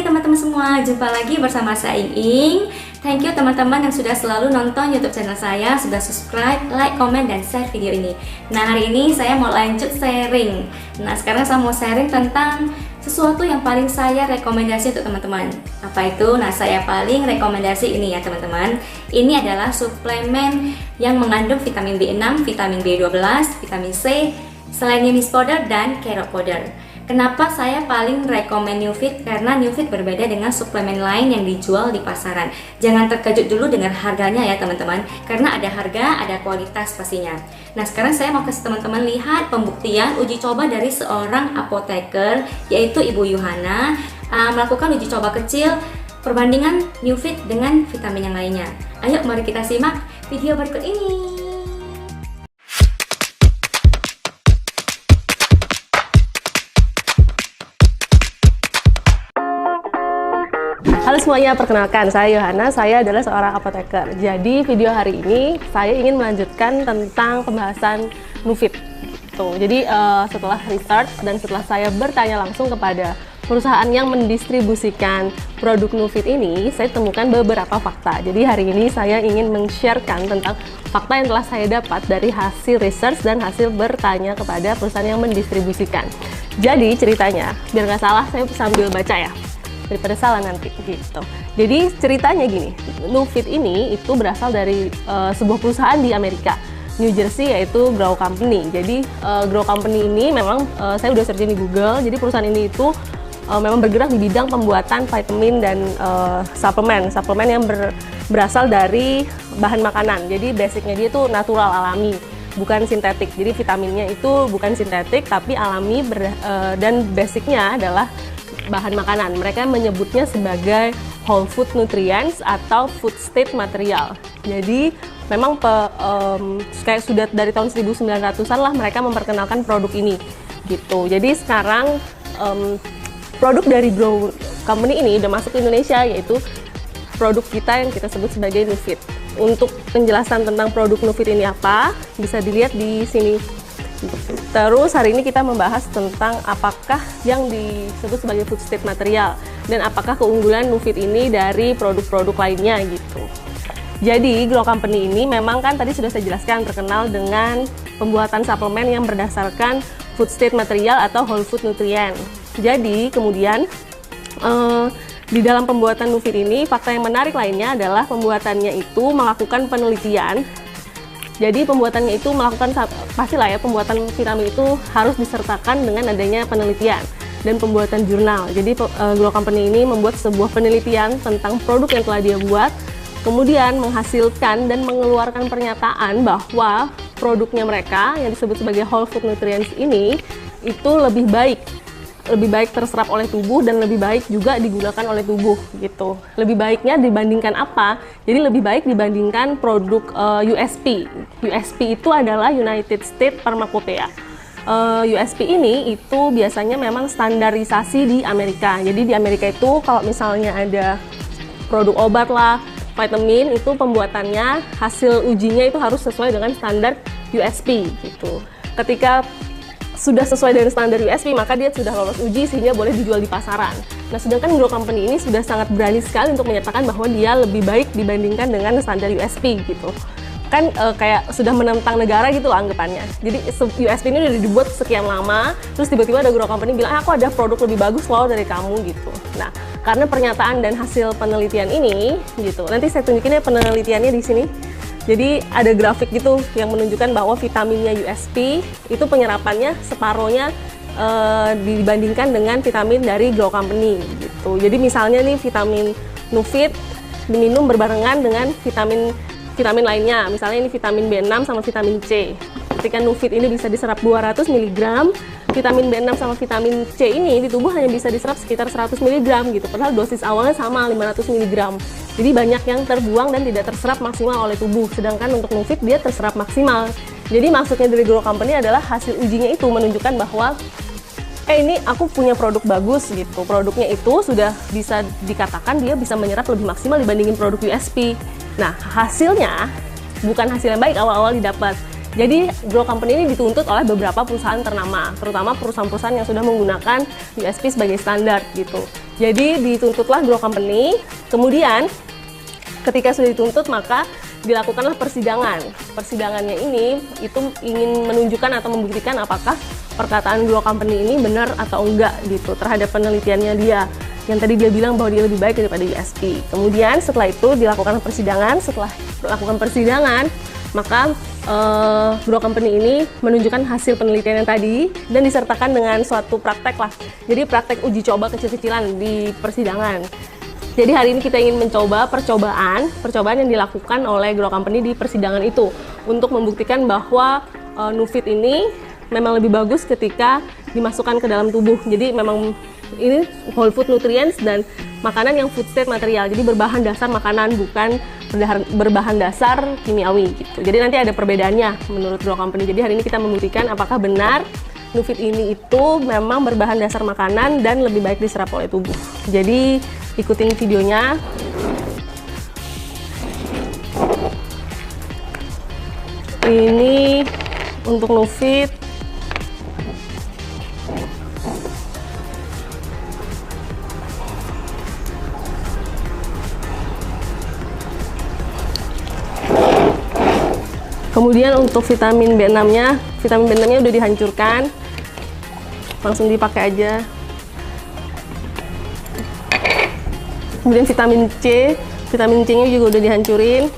Hai teman-teman semua, jumpa lagi bersama saya Ing. Thank you teman-teman yang sudah selalu nonton YouTube channel saya, sudah subscribe, like, komen, dan share video ini. Nah, hari ini saya mau lanjut sharing. Nah, sekarang saya mau sharing tentang sesuatu yang paling saya rekomendasi untuk teman-teman. Apa itu? Nah, saya paling rekomendasi ini ya teman-teman. Ini adalah suplemen yang mengandung vitamin B6, vitamin B12, vitamin C, selenium powder, dan carrot powder. Kenapa saya paling rekomen NuFit? Karena NuFit berbeda dengan suplemen lain yang dijual di pasaran. Jangan terkejut dulu dengan harganya ya teman-teman, karena ada harga, ada kualitas pastinya. Nah, sekarang saya mau kasih teman-teman lihat pembuktian uji coba dari seorang apoteker, yaitu Ibu Yuhana, melakukan uji coba kecil perbandingan NuFit dengan vitamin yang lainnya. Ayo mari kita simak video berikut ini. Halo semuanya, perkenalkan saya Yohana, saya adalah seorang apoteker. Jadi video hari ini saya ingin melanjutkan tentang pembahasan NuFit. Jadi setelah research dan setelah saya bertanya langsung kepada perusahaan yang mendistribusikan produk NuFit ini, saya temukan beberapa fakta. Jadi hari ini saya ingin men-sharekan tentang fakta yang telah saya dapat dari hasil research dan hasil bertanya kepada perusahaan yang mendistribusikan. Jadi ceritanya, biar nggak salah saya sambil baca ya, daripada salah nanti gitu. Jadi ceritanya gini, NuFit ini itu berasal dari sebuah perusahaan di Amerika, New Jersey, yaitu Grow Company. Jadi Grow Company ini memang saya udah searching di Google. Jadi perusahaan ini itu memang bergerak di bidang pembuatan vitamin dan suplemen yang berasal dari bahan makanan. Jadi basicnya dia itu natural, alami, bukan sintetik. Jadi vitaminnya itu bukan sintetik tapi alami dan basicnya adalah bahan makanan. Mereka menyebutnya sebagai whole food nutrients atau food state material. Jadi memang kayak sudah dari tahun 1900-an lah mereka memperkenalkan produk ini gitu. Jadi sekarang produk dari Grow Company ini udah masuk ke Indonesia, yaitu produk kita yang kita sebut sebagai NuFit. Untuk penjelasan tentang produk NuFit ini apa, bisa dilihat di sini. Terus hari ini kita membahas tentang apakah yang disebut sebagai food state material dan apakah keunggulan NuFit ini dari produk-produk lainnya gitu. Jadi Grow Company ini memang kan tadi sudah saya jelaskan terkenal dengan pembuatan suplemen yang berdasarkan food state material atau whole food nutrient. Jadi kemudian di dalam pembuatan NuFit ini fakta yang menarik lainnya adalah pembuatannya itu melakukan penelitian. Jadi pembuatannya itu melakukan, pastilah ya, pembuatan vitamin itu harus disertakan dengan adanya penelitian dan pembuatan jurnal. Jadi Grow Company ini membuat sebuah penelitian tentang produk yang telah dia buat, kemudian menghasilkan dan mengeluarkan pernyataan bahwa produknya mereka yang disebut sebagai whole food nutrients ini itu lebih baik terserap oleh tubuh dan lebih baik juga digunakan oleh tubuh gitu. Lebih baiknya dibandingkan apa? Jadi lebih baik dibandingkan produk USP. USP itu adalah United States Pharmacopoeia. USP ini itu biasanya memang standarisasi di Amerika. Jadi di Amerika itu kalau misalnya ada produk obat lah, vitamin, itu pembuatannya, hasil ujinya itu harus sesuai dengan standar USP gitu. Ketika sudah sesuai dengan standar USP, maka dia sudah lolos uji sehingga boleh dijual di pasaran. Nah, sedangkan Grow Company ini sudah sangat berani sekali untuk menyatakan bahwa dia lebih baik dibandingkan dengan standar USP gitu. Kan kayak sudah menentang negara gitu lah anggapannya. Jadi USP ini udah dibuat sekian lama, terus tiba-tiba ada Grow Company bilang, aku ada produk lebih bagus loh dari kamu gitu. Nah, karena pernyataan dan hasil penelitian ini gitu, nanti saya tunjukin ya penelitiannya di sini. Jadi ada grafik gitu yang menunjukkan bahwa vitaminnya USP itu penyerapannya separohnya dibandingkan dengan vitamin dari Grow Company gitu. Jadi misalnya nih vitamin NuFit diminum berbarengan dengan vitamin lainnya. Misalnya ini vitamin B6 sama vitamin C. Ketika NuFit ini bisa diserap 200 mg, vitamin B6 sama vitamin C ini di tubuh hanya bisa diserap sekitar 100 mg gitu. Padahal dosis awalnya sama 500 mg. Jadi banyak yang terbuang dan tidak terserap maksimal oleh tubuh. Sedangkan untuk NuFit dia terserap maksimal. Jadi maksudnya dari Grow Company adalah hasil ujinya itu menunjukkan bahwa ini aku punya produk bagus gitu. Produknya itu sudah bisa dikatakan dia bisa menyerap lebih maksimal dibandingin produk USP. Nah, hasilnya bukan hasil yang baik awal-awal didapat. Jadi Grow Company ini dituntut oleh beberapa perusahaan ternama, terutama perusahaan-perusahaan yang sudah menggunakan USP sebagai standar gitu. Jadi dituntutlah dua company, kemudian ketika sudah dituntut maka dilakukanlah persidangan. Persidangannya ini itu ingin menunjukkan atau membuktikan apakah perkataan dua company ini benar atau enggak gitu terhadap penelitiannya dia. Yang tadi dia bilang bahwa dia lebih baik daripada USP. Kemudian setelah itu dilakukan persidangan. Setelah melakukan persidangan, maka dua company ini menunjukkan hasil penelitian yang tadi dan disertakan dengan suatu praktek lah. Jadi praktek uji coba kecil-kecilan di persidangan. Jadi hari ini kita ingin mencoba percobaan yang dilakukan oleh Grow Company di persidangan itu untuk membuktikan bahwa Nufit ini memang lebih bagus ketika dimasukkan ke dalam tubuh. Jadi memang ini whole food nutrients dan makanan yang food state material. Jadi berbahan dasar makanan, bukan berbahan dasar kimiawi gitu. Jadi nanti ada perbedaannya menurut Grow Company. Jadi hari ini kita membuktikan apakah benar Nufit ini itu memang berbahan dasar makanan dan lebih baik diserap oleh tubuh. Jadi ikutin videonya. Ini untuk Nufit. Kemudian untuk vitamin B6-nya, vitamin B6-nya udah dihancurkan. Langsung dipakai aja. Kemudian vitamin C-nya juga udah dihancurin.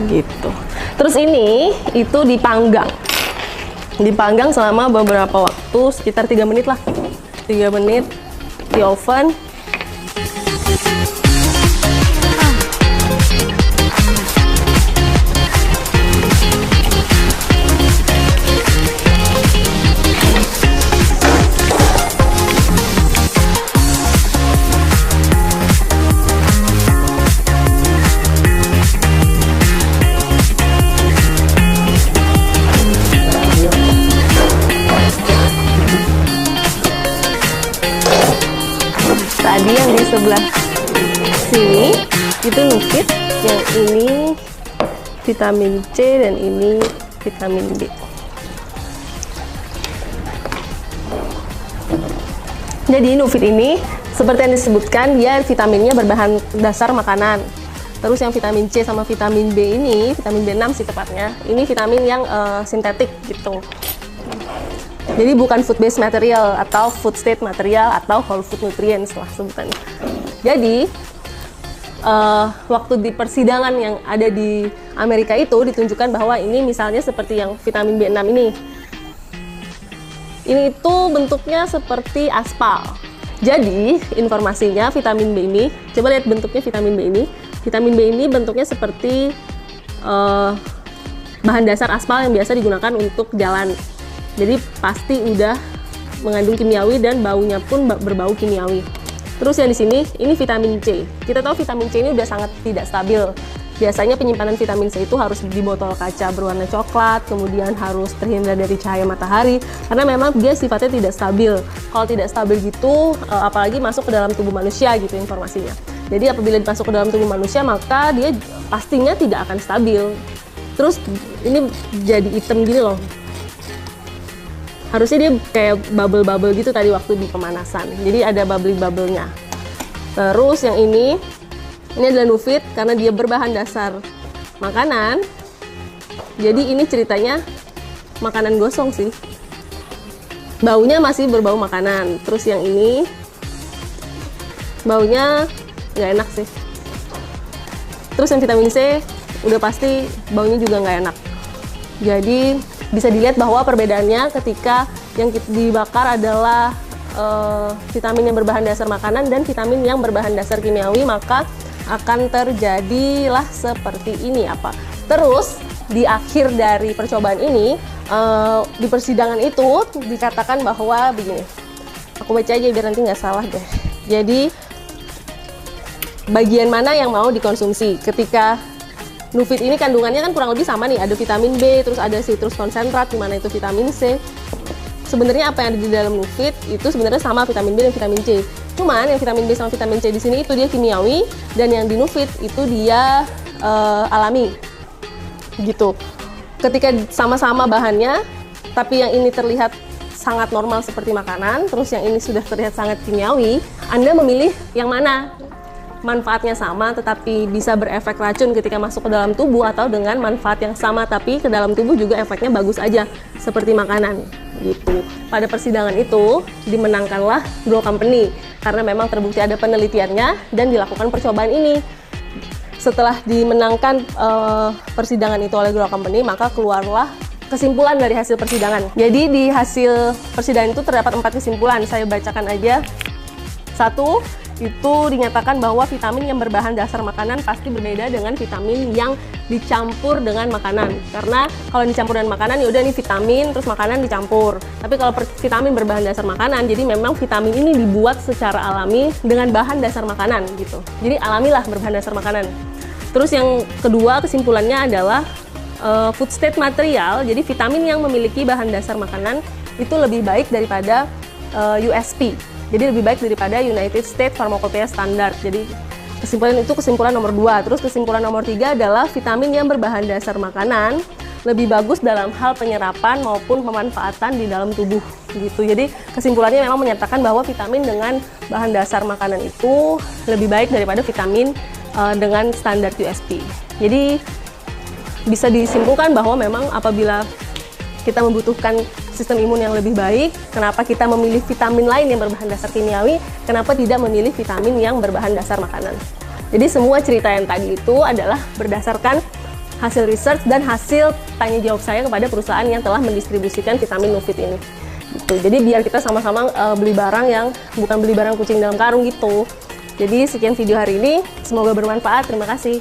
Gitu. Terus ini itu dipanggang. Dipanggang selama beberapa waktu, sekitar 3 menit lah. 3 menit di oven. Tadi yang di sebelah sini itu Nufit, yang ini vitamin C dan ini vitamin B. Jadi Nufit ini seperti yang disebutkan, dia vitaminnya berbahan dasar makanan. Terus yang vitamin C sama vitamin B ini, vitamin B6 sih tepatnya, ini vitamin yang sintetik gitu. Jadi bukan food based material atau food state material atau whole food nutrients lah sebutannya. Jadi waktu di persidangan yang ada di Amerika itu ditunjukkan bahwa ini misalnya seperti yang vitamin B6 ini. Ini itu bentuknya seperti aspal. Jadi informasinya vitamin B ini, coba lihat bentuknya vitamin B ini. Vitamin B ini bentuknya seperti bahan dasar aspal yang biasa digunakan untuk jalan. Jadi pasti udah mengandung kimiawi dan baunya pun berbau kimiawi. Terus yang di sini ini vitamin C. Kita tahu vitamin C ini udah sangat tidak stabil. Biasanya penyimpanan vitamin C itu harus di botol kaca berwarna coklat, kemudian harus terhindar dari cahaya matahari karena memang dia sifatnya tidak stabil. Kalau tidak stabil gitu, apalagi masuk ke dalam tubuh manusia gitu informasinya. Jadi apabila masuk ke dalam tubuh manusia maka dia pastinya tidak akan stabil. Terus ini jadi hitam gini loh. Harusnya dia kayak bubble-bubble gitu tadi waktu di pemanasan. Jadi ada bubbly-bubble-nya. Terus yang ini adalah Nufit karena dia berbahan dasar makanan. Jadi ini ceritanya makanan gosong sih. Baunya masih berbau makanan. Terus yang ini baunya nggak enak sih. Terus yang vitamin C udah pasti baunya juga nggak enak. Jadi bisa dilihat bahwa perbedaannya ketika yang dibakar adalah vitamin yang berbahan dasar makanan dan vitamin yang berbahan dasar kimiawi, maka akan terjadilah seperti ini apa. Terus di akhir dari percobaan ini di persidangan itu dikatakan bahwa begini, aku baca aja biar nanti nggak salah deh. Jadi bagian mana yang mau dikonsumsi ketika Nufit ini kandungannya kan kurang lebih sama nih, ada vitamin B, terus ada citrus konsentrat, di mana itu vitamin C. Sebenarnya apa yang ada di dalam Nufit itu sebenarnya sama vitamin B dan vitamin C. Cuman yang vitamin B sama vitamin C di sini itu dia kimiawi, dan yang di Nufit itu dia alami. Gitu. Ketika sama-sama bahannya, tapi yang ini terlihat sangat normal seperti makanan, terus yang ini sudah terlihat sangat kimiawi, Anda memilih yang mana? Manfaatnya sama tetapi bisa berefek racun ketika masuk ke dalam tubuh, atau dengan manfaat yang sama tapi ke dalam tubuh juga efeknya bagus aja seperti makanan gitu. Pada persidangan itu dimenangkanlah Grow Company karena memang terbukti ada penelitiannya dan dilakukan percobaan ini. Setelah dimenangkan persidangan itu oleh Grow Company, maka keluarlah kesimpulan dari hasil persidangan. Jadi di hasil persidangan itu terdapat 4 kesimpulan, saya bacakan aja. 1, itu dinyatakan bahwa vitamin yang berbahan dasar makanan pasti berbeda dengan vitamin yang dicampur dengan makanan. Karena kalau dicampur dengan makanan, ya udah nih vitamin terus makanan dicampur. Tapi kalau vitamin berbahan dasar makanan, jadi memang vitamin ini dibuat secara alami dengan bahan dasar makanan gitu. Jadi alamilah berbahan dasar makanan. Terus yang kedua kesimpulannya adalah food state material. Jadi vitamin yang memiliki bahan dasar makanan itu lebih baik daripada USP. Jadi lebih baik daripada United States Pharmacopoeia Standard. Jadi kesimpulan nomor 2. Terus kesimpulan nomor 3 adalah vitamin yang berbahan dasar makanan lebih bagus dalam hal penyerapan maupun pemanfaatan di dalam tubuh gitu. Jadi kesimpulannya memang menyatakan bahwa vitamin dengan bahan dasar makanan itu lebih baik daripada vitamin dengan standar USP. Jadi bisa disimpulkan bahwa memang apabila kita membutuhkan sistem imun yang lebih baik, kenapa kita memilih vitamin lain yang berbahan dasar kimiawi, kenapa tidak memilih vitamin yang berbahan dasar makanan. Jadi semua cerita yang tadi itu adalah berdasarkan hasil research dan hasil tanya jawab saya kepada perusahaan yang telah mendistribusikan vitamin Nufit ini. Gitu. Jadi biar kita sama-sama beli barang yang bukan beli barang kucing dalam karung gitu. Jadi sekian video hari ini, semoga bermanfaat. Terima kasih.